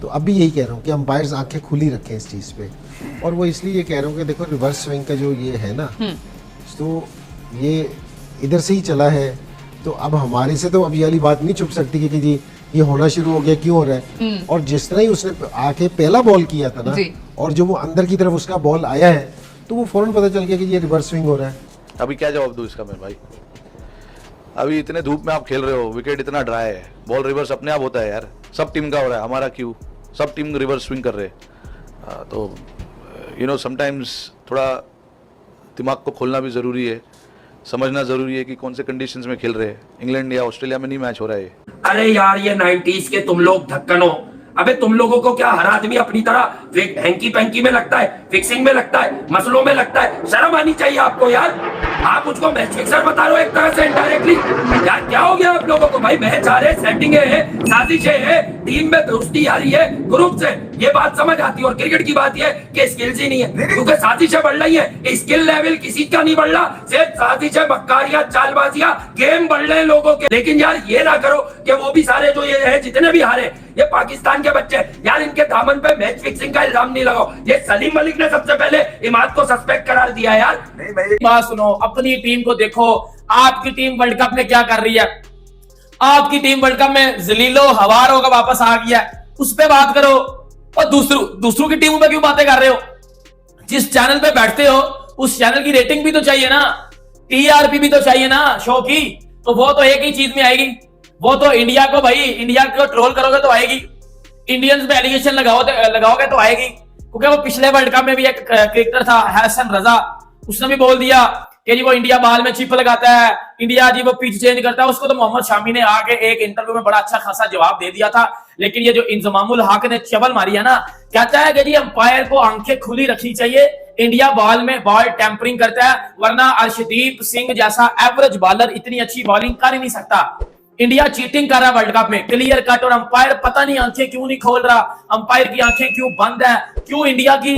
तो अब भी यही कह रहा हूँ कि अंपायर्स आंखें खुली रखें इस चीज़ पे, और वो इसलिए ये कह रहा हूँ कि देखो रिवर्स स्विंग का जो ये है ना, तो ये इधर से ही चला है, तो अब हमारे से तो अब ये वाली बात नहीं छुप सकती कि जी ये होना शुरू हो गया, क्यों हो रहा है। और जिस तरह ही उसने आके पहला बॉल किया था ना, और जो वो अंदर की तरफ उसका बॉल आया है, तो वो फौरन पता चल गया कि ये रिवर्स स्विंग हो रहा है। अभी क्या जवाब दूं इसका मैं भाई, अभी इतने धूप में आप खेल रहे हो, विकेट इतना ड्राई है, बॉल रिवर्स अपने आप होता है यार, सब टीम का हो रहा है, हमारा क्यों, सब टीम रिवर्स स्विंग कर रहे हैं। तो यू नो समटाइम्स थोड़ा दिमाग को खोलना भी ज़रूरी है, समझना ज़रूरी है कि कौन से कंडीशंस में खेल रहे हैं। इंग्लैंड या ऑस्ट्रेलिया में नहीं मैच हो रहा है। अरे यार ये 90s के तुम लोग ढक्कन हो। अबे तुम लोगों को क्या हर आदमी अपनी तरह हैंकी पैंकी में लगता है, फिक्सिंग में लगता है, मसलों में लगता है? शर्म आनी चाहिए आपको यार। आप मुझको मैच फिक्सर बता रहे हो एक तरह से इनडायरेक्टली। यार क्या हो गया आप लोगों को? भाई मैच आ रहे, सेटिंग है, साजिशें है, टीम में दोस्ती आ रही है, ग्रुप से, ये बात समझ आती है। और क्रिकेट की बात ये कि स्किल्स ही नहीं है, क्योंकि साजिशें बढ़ रही है, स्किल लेवल किसी का नहीं बढ़ रहा, सिर्फ साजिशें, मक्कारियां, चालबाजियां, गेम बढ़ रहे हैं लोगों के। लेकिन यार ये ना करो कि वो भी सारे जो ये है जितने भी हारे ये पाकिस्तान के बच्चे, यार इनके दामन पे मैच फिक्सिंग का इल्जाम नहीं लगाओ। ये सलीम मलिक ने सबसे पहले इमाद को सस्पेक्ट करार दिया यार। बात सुनो, अपनी टीम को देखो। आपकी टीम वर्ल्ड कप में क्या कर रही है? आपकी टीम वर्ल्ड कप में जलीलो हवार होकर वापस आ गया, उस पे बात करो। और दूसरों की टीमों पे क्यों बातें कर रहे हो? जिस चैनल पे बैठते हो उस चैनल की रेटिंग भी तो चाहिए ना, टीआरपी भी तो चाहिए ना शो की। तो वो तो एक ही चीज में आएगी, वो तो इंडिया को, भाई इंडिया को ट्रोल करोगे तो आएगी, इंडियंस पे एलिगेशन लगाओगे तो आएगी। क्योंकि वो पिछले वर्ल्ड कप में भी एक क्रिकेटर था हसन रजा, उसने भी बोल दिया कि जी वो इंडिया बाल में चिप लगाता है, इंडिया जी वो पिच चेंज करता है। उसको तो मोहम्मद शामी ने आके एक इंटरव्यू में बड़ा अच्छा खासा जवाब दे दिया था। लेकिन ये जो इंजमामुल हक ने चबल मारी है ना, कहता है कि जी अंपायर को आंखें खुली रखनी चाहिए, इंडिया बॉल में बॉल टेम्परिंग करता है, वरना अर्शदीप सिंह जैसा एवरेज बॉलर इतनी अच्छी बॉलिंग कर ही नहीं सकता। इंडिया चीटिंग कर रहा है वर्ल्ड कप में, क्लियर कट। और अंपायर पता नहीं आंखें क्यों नहीं खोल रहा, अंपायर की आंखें क्यों बंद है, क्यों इंडिया की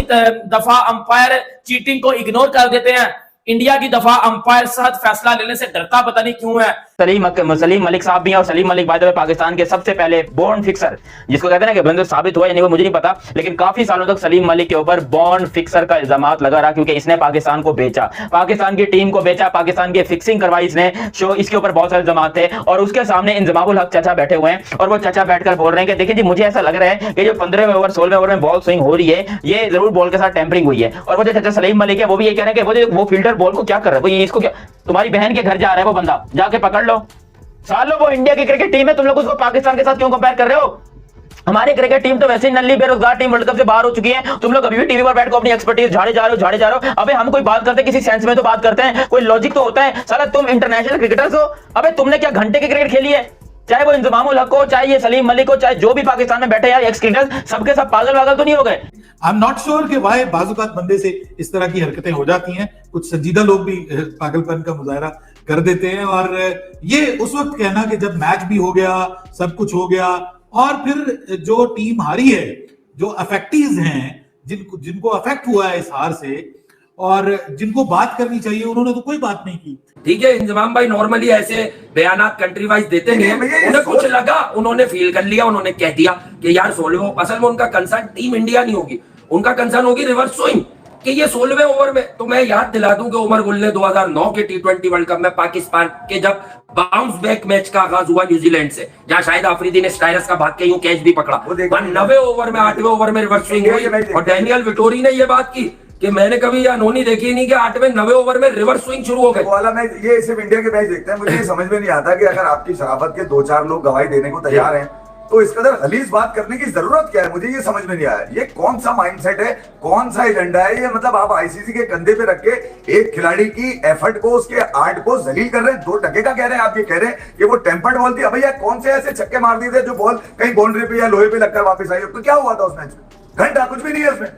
दफा अंपायर चीटिंग को इग्नोर कर देते हैं। इंडिया की दफा अंपायर सख्त फैसला लेने से डरता पता नहीं क्यों है। सलीम मलिक साहब भी हैं, और Salim Malik by the way Pakistan के सबसे पहले बॉर्न फिक्सर, जिसको कहते हैं ना कि बंदर साबित हुआ या नहीं वो मुझे नहीं पता, लेकिन काफी सालों तक सलीम मलिक के ऊपर बॉर्न फिक्सर का इल्जामात लगा रहा, क्योंकि इसने पाकिस्तान को बेचा, पाकिस्तान की टीम को बेचा, पाकिस्तान की फिक्सिंग करवाई इसने, शो इसके ऊपर बहुत सारे इल्जामात थे। और उसके सामने इंजमामुल हक चाचा बैठे हुए हैं, और वो चाचा बैठकर बोल रहे हैं कि देखिए जी मुझे ऐसा लग रहा है कि जो 15वें ओवर 16वें ओवर में बॉल स्विंग हो रही है ये जरूर बॉल के साथ टेम्परिंग हुई है। और वो जो चाचा सलीम मलिक है वो भी ये कह रहे हैं कि वो फील्डर बॉल को क्या कर रहा है, वो ये इसको क्या, तुम्हारी बहन के घर जा रहा है वो बंदा, जाके पकड़ लो। सालों वो इंडिया की क्रिकेट टीम है, तुम लोग उसको पाकिस्तान के साथ क्यों कंपेयर कर रहे हो? हमारी क्रिकेट टीम तो वैसे ही नल्ली बेरोजगार टीम वर्ल्ड कप से बाहर हो चुकी है। तुम लोग अभी भी टीवी पर बैठ कर अपनी एक्सपर्टीज झाड़े जा रहे हो। अबे हम कोई बात करते हैं किसी सेंस में तो बात करते हैं, कोई लॉजिक तो होता है। साला तुम इंटरनेशनल क्रिकेटर्स हो, अबे तुमने क्या घंटे की क्रिकेट खेली है? चाहे वो इंजमामुल हक हो, चाहे ये सलीम मलिक हो, चाहे जो भी पाकिस्तान में बैठे यार एक्स क्रिकेटर्स, सबके सब पागल तो नहीं हो गए? आई एम नॉट श्योर कि भाई बाजुकात बंदे से इस तरह की हरकतें हो जाती हैं, कुछ संजीदा लोग भी पागलपन का मुजाहरा कर देते हैं। और ये उस वक्त कहना कि जब मैच भी हो गया, सब कुछ हो गया, और फिर जो टीम हारी है, जो अफेक्टीज हैं, जिनको अफेक्ट हुआ है इस हार से और जिनको बात करनी चाहिए, उन्होंने तो कोई बात नहीं की। ठीक है, इंजमाम भाई नॉर्मली ऐसे बयानात कंट्री वाइज देते नहीं है, उन्हें कुछ लगा, उन्होंने फील कर लिया, उन्होंने कह दिया कि यार 16वें, असल में उनका कंसर्न टीम इंडिया नहीं होगी, उनका कंसर्न होगी रिवर्स स्विंग कि ये 16वें ओवर में। तो मैं याद दिला दूं कि उमर गुल ने 2009 के T20 वर्ल्ड कप में पाकिस्तान के जब बाउंस बैक मैच का आगाज हुआ न्यूजीलैंड से, जहां शाहिद आफरीदी ने स्टाइरस का भाग के यूं कैच भी पकड़ा, 90 ओवर में 8वें ओवर में रिवर्स स्विंग हुई। और डैनियल विटोरी ने ये बात की कि मैंने कभी अनहोनी देखी नहीं कि 8वें 9वें ओवर में रिवर्स स्विंग शुरू हो गए। वाला मैच, ये सिर्फ इंडिया के मैच देखते हैं, मुझे ये समझ में नहीं आता कि अगर आपकी शराफत के 2-4 लोग गवाही देने को तैयार हैं तो इस कदर गलीज बात करने की जरूरत क्या है? मुझे ये समझ में नहीं आया, ये कौन सा माइंडसेट है, कौन सा एजेंडा है ये? मतलब आप आईसीसी के कंधे पे रख के एक खिलाड़ी की एफर्ट को, उसके आर्ट को जलील कर रहे हैं। 2 टके का कह रहे हैं आप, ये कह रहे हैं कि वो टेम्पर्ड बॉल थी। भैया कौन से ऐसे छक्के मार दिए थे जो बॉल कहीं बाउंड्री पे या लोहे पे लगकर वापस आई? तो क्या हुआ था उस मैच में? घंटा कुछ भी नहीं है उसमें।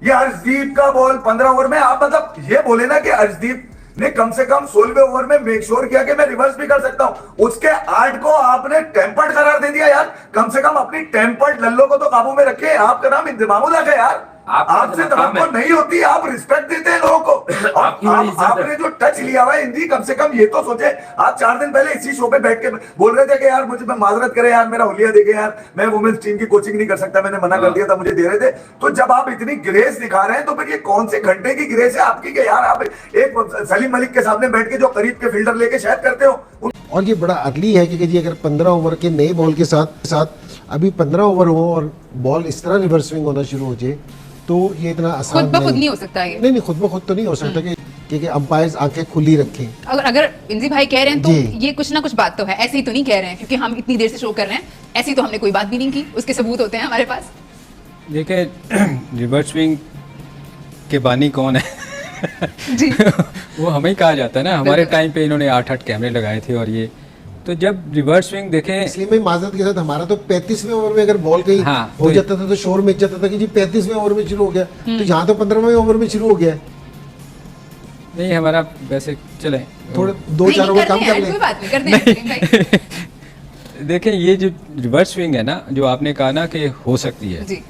ये अर्शदीप का बॉल 15 ओवर में, आप मतलब ये बोले ना कि अर्शदीप ने कम से कम 16वें ओवर में मेक श्योर किया कि मैं रिवर्स भी कर सकता हूं, उसके आर्ट को आपने टेम्पर्ड करार दे दिया। यार कम से कम अपनी टेम्पर्ड लल्लो को तो काबू में रखे। आपका नाम इंजमामुल हक है यार, आपसे तो नहीं होती, आप रिस्पेक्ट देते हैं लोगों को। आपने जो टच लिया हुआ है हिंदी, कम से कम ये तो सोचे। आप 4 दिन पहले इसी शो पे बैठ के बोल रहे थे कि यार मुझे माजरत करे यार, मेरा हुलिया देखे यार, मैं वुमेन्स टीम की कोचिंग नहीं कर सकता, मैंने मना कर दिया था, मुझे दे रहे थे। तो जब आप इतनी ग्रेस दिखा रहे हैं तो फिर ये कौन से घंटे की ग्रेस है आपकी कि यार आप एक सलीम मलिक के सामने बैठ के जो करीब के फील्डर लेके शायद करते हो। और ये बड़ा अर्ली है कि जी अगर 15 ओवर के नए बॉल के साथ अभी 15 ओवर हो और बॉल इस तरह रिवर्स स्विंग होना शुरू हो जाए, तो ये इतना आसान खुद ब खुद नहीं हो सकता ये। नहीं, खुद ब खुद तो नहीं हो सकता कि अंपायर्स आंखें खुली रखें। अगर इंजी भाई कह रहे हैं तो जी। ये कुछ ना कुछ बात तो है, ऐसे ही तो नहीं कह रहे हैं क्योंकि हम इतनी देर से शो कर रहे हैं, ऐसी तो हमने कोई बात भी नहीं की, उसके सबूत होते हैं हमारे पास। देखिए रिवर्स स्विंग के बानी कौन है जी वो हमें ही कहा जाता है ना। हमारे टाइम पे इन्होंने 8-8 कैमरे लगाए थे और ये तो जब रिवर्स स्विंग देखें, इसलिए मैं माजरत के साथ हमारा तो 35वें ओवर में अगर बॉल कहीं हो जाता था तो शोर में जाता था कि जी 35वें ओवर में शुरू हो गया, तो यहाँ तो 15वें ओवर में शुरू हो गया। नहीं हमारा वैसे चले थोड़े 2-4 ओवर कम कर कोई बात नहीं, कर दें। देखें ये जो रिवर्स स्विंग है ना, जो आपने कहा ना कि हो सकती है, जी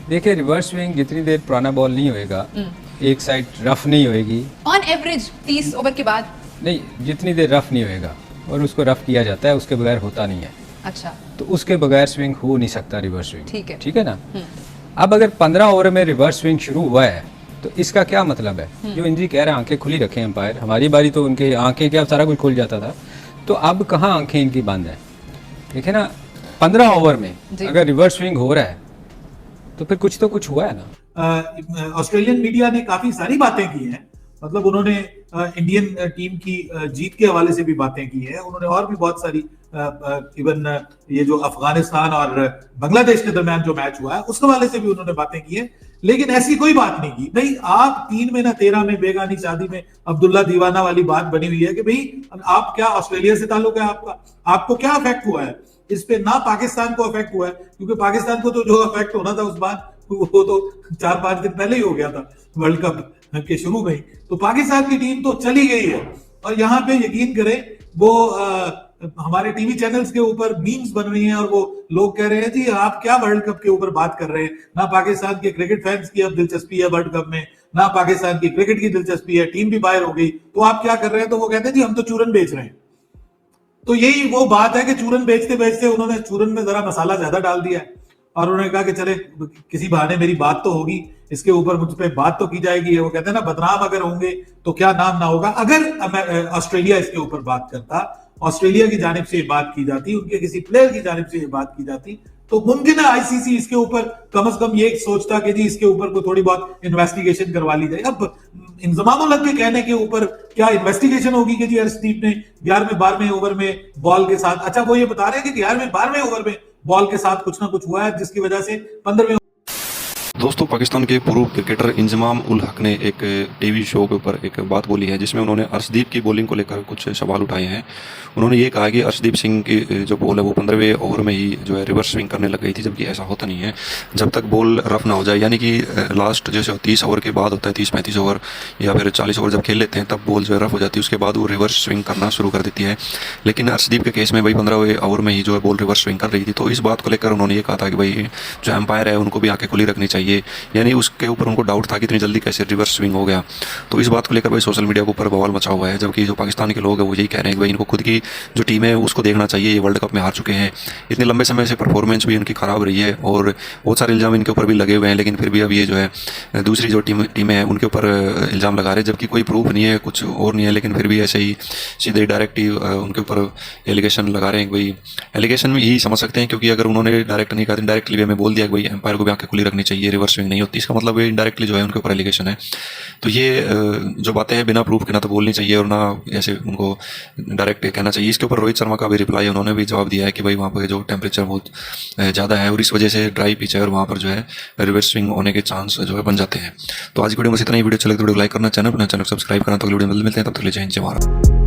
देखिए रिवर्स स्विंग जितनी देर पुराना बॉल नहीं होएगा, एक साइड रफ नहीं होएगी, ऑन एवरेज 30 ओवर के बाद नहीं जितनी देर रफ नहीं होएगा और उसको रफ किया जाता है, उसके बगैर होता नहीं है, अच्छा तो उसके बगैर स्विंग हो नहीं सकता रिवर्स स्विंग। ठीक है ना। अब अगर 15 ओवर में रिवर्स स्विंग शुरू हुआ है तो इसका क्या मतलब है? जो इंजी कह रहे हैं आंखें खुली रखें अंपायर, हमारी बारी तो उनके आंखें क्या सारा कुछ खुल जाता था, तो अब कहाँ आंखें इनकी बंद है? देखिए ना 15 ओवर में अगर रिवर्स स्विंग हो रहा है तो फिर कुछ तो कुछ हुआ है ना। ऑस्ट्रेलियन मीडिया ने काफी सारी बातें की हैं, मतलब उन्होंने इंडियन टीम की जीत के हवाले से भी बातें की हैं, उन्होंने और भी बहुत सारी इवन ये जो अफगानिस्तान और बांग्लादेश के दरमियान जो मैच हुआ है उसके हवाले से भी उन्होंने बातें की हैं, लेकिन ऐसी कोई बात नहीं की। भाई आप 3 में ना 13 में बेगानी शादी में अब्दुल्ला दीवाना वाली बात बनी हुई है कि भाई आप क्या ऑस्ट्रेलिया से ताल्लुक है आपका, आपको क्या अफेक्ट हुआ है इस पे? ना पाकिस्तान को अफेक्ट हुआ है, क्योंकि पाकिस्तान को तो जो अफेक्ट होना था उस बार वो तो 4-5 दिन पहले ही हो गया था वर्ल्ड कप के शुरू में ही। तो पाकिस्तान की टीम तो चली गई है और यहाँ पे यकीन करें वो हमारे टीवी चैनल्स के ऊपर मीम्स बन रही हैं और वो लोग कह रहे हैं जी आप क्या वर्ल्ड कप के ऊपर बात कर रहे हैं, ना पाकिस्तान के क्रिकेट फैंस की अब दिलचस्पी है वर्ल्ड कप में, ना पाकिस्तान की क्रिकेट की दिलचस्पी है, टीम भी बाहर हो गई, तो आप क्या कर रहे हैं? तो वो कहते हैं जी हम तो चूरन बेच रहे हैं। तो यही वो बात है कि चूरन बेचते बेचते उन्होंने चूरन में जरा मसाला ज्यादा डाल दिया है और उन्होंने कहा कि चले किसी बहाने मेरी बात तो होगी, इसके ऊपर मुझ पे बात तो की जाएगी। वो कहते हैं ना बदनाम अगर होंगे तो क्या नाम ना होगा। अगर ऑस्ट्रेलिया इसके ऊपर बात करता, ऑस्ट्रेलिया की जानिब से ये बात की जाती, उनके किसी प्लेयर की जानिब से ये बात की जाती, तो मुमकिन है आईसीसी इसके ऊपर कम से कम ये सोचता कि जी इसके ऊपर को थोड़ी बहुत इन्वेस्टिगेशन करवा ली जाए। अब इंजमाम के कहने के ऊपर क्या इन्वेस्टिगेशन होगी कि जी अर्शदीप ने 11वें-12वें ओवर में बॉल के साथ, अच्छा वो ये बता रहे हैं कि 11वें-12वें ओवर में बॉल के साथ कुछ ना कुछ हुआ है जिसकी वजह से 15वें। दोस्तों पाकिस्तान के पूर्व क्रिकेटर इंजमाम उल हक ने एक टीवी शो के ऊपर एक बात बोली है जिसमें उन्होंने अर्शदीप की बॉलिंग को लेकर कुछ सवाल उठाए हैं। उन्होंने ये कहा कि अर्शदीप सिंह की जो बॉल है वो 15वें ओवर में ही जो है रिवर्स स्विंग करने लग गई थी, जबकि ऐसा होता नहीं है। जब तक बॉल रफ ना हो जाए, यानी कि लास्ट जैसे 30 ओवर के बाद होता है, 30-35 ओवर या फिर 40 ओवर जब खेल लेते हैं तब बॉल जो है रफ हो जाती है, उसके बाद वो रिवर्स स्विंग करना शुरू कर देती है। लेकिन अर्शदीप के केस में भाई 15वें ओवर में ही जो है बॉल रिवर्स स्विंग कर रही थी, तो इस बात को लेकर उन्होंने ये कहा था कि भाई जो एम्पायर है उनको भी आंखें खुली रखनी चाहिए, यानी उसके ऊपर उनको डाउट था कि इतनी जल्दी कैसे रिवर्स स्विंग हो गया। तो इस बात को लेकर भाई सोशल मीडिया के ऊपर बवाल मचा हुआ है, जबकि जो पाकिस्तान के लोग हैं वो यही कह रहे हैं कि भाई इनको खुद की जो टीम है उसको देखना चाहिए, ये वर्ल्ड कप में हार चुके हैं, इतने लंबे समय से परफॉर्मेंस भी उनकी खराब रही है और बहुत सारे इल्ज़ाम इनके ऊपर भी लगे हुए हैं, लेकिन फिर भी अब ये जो है दूसरी जो टीमें हैं उनके ऊपर इल्ज़ाम लगा रहे हैं, जबकि कोई प्रूफ नहीं है, कुछ और नहीं है, लेकिन फिर भी ऐसे ही सीधे डायरेक्ट ही उनके ऊपर एलिगेशन लगा रहे हैं। भाई एलिगेशन में यही समझ सकते हैं, क्योंकि अगर उन्होंने डायरेक्ट नहीं कहा, डायरेक्टली वे में बोल दिया कि भाई एम्पायर को भी आंखें खुली रखनी चाहिए, रिवर्स स्विंग नहीं होती, इसका मतलब ये इनडायरेक्टली जो है उनके ऊपर एलिगेशन है। तो ये जो बातें हैं बिना प्रूफ के ना तो बोलनी चाहिए और ना ऐसे उनको डायरेक्ट कहना चाहिए। इसके ऊपर रोहित शर्मा का भी रिप्लाई है, उन्होंने भी जवाब दिया है कि भाई वहाँ पर जो टेम्परेचर बहुत ज़्यादा है और इस वजह से ड्राई पिच है और वहाँ पर जो है रिवर्स स्विंग होने के चांस जो है बन जाते हैं। तो आज की वीडियो में इतना ही। वीडियो चले तो वीडियो लाइक करना, चैनल सब्सक्राइब करना, तो वीडियो मिलते हैं, तब तक ले जय हिंद जय भारत।